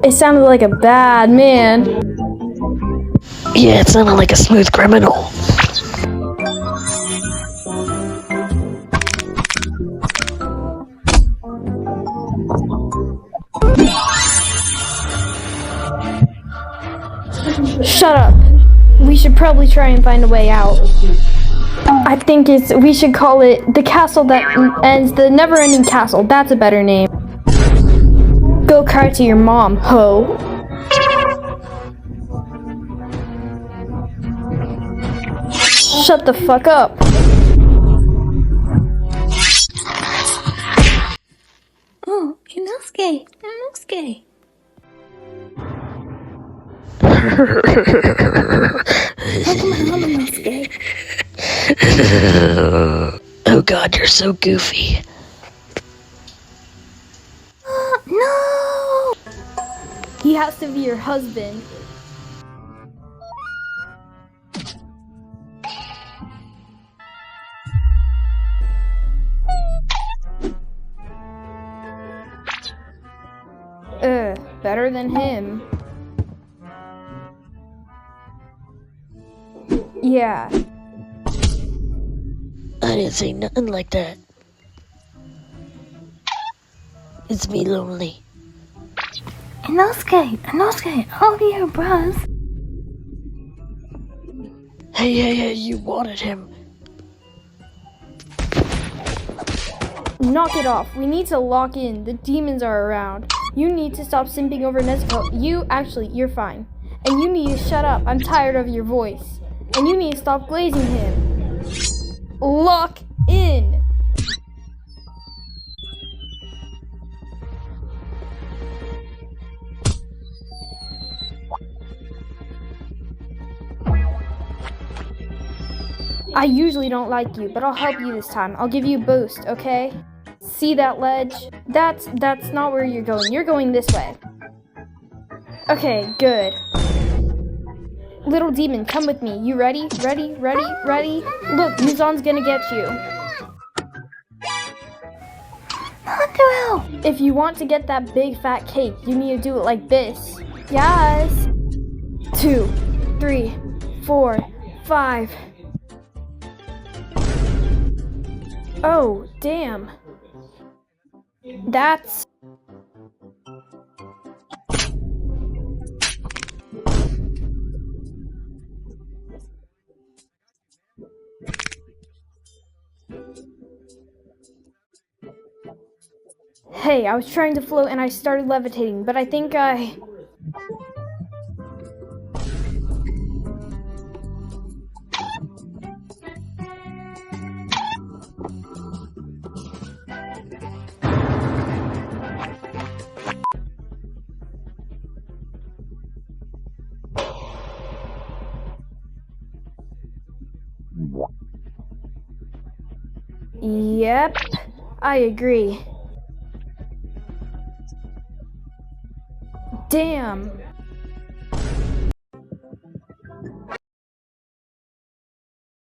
It sounded like a bad man. Yeah, it sounded like a smooth criminal. Shut up. We should probably try and find a way out. I think we should call it the castle that ends, the never-ending castle. That's a better name. Go cry to your mom, ho. Shut the fuck up. Oh, Inosuke, Inosuke. Oh god, you're so goofy. No! He has to be your husband. Better than him. Yeah. I didn't say nothing like that. It's me lonely. Inosuke, Inosuke, I'll be your bros. Hey, you wanted him. Knock it off. We need to lock in. The demons are around. You need to stop simping over Nezuko. You're fine. And you need to shut up. I'm tired of your voice. And you need to stop glazing him. Lock in. I usually don't like you, but I'll help you this time. I'll give you a boost, okay? See that ledge? That's not where you're going. You're going this way. Okay, good. Little demon, come with me. You ready? Ready? Look, Muzan's gonna get you. Hanzo! If you want to get that big fat cake, you need to do it like this. Yes. 2, 3, 4, 5. Oh, damn. That's... Hey, I was trying to float and I started levitating, but I think I... Yep, I agree. Damn.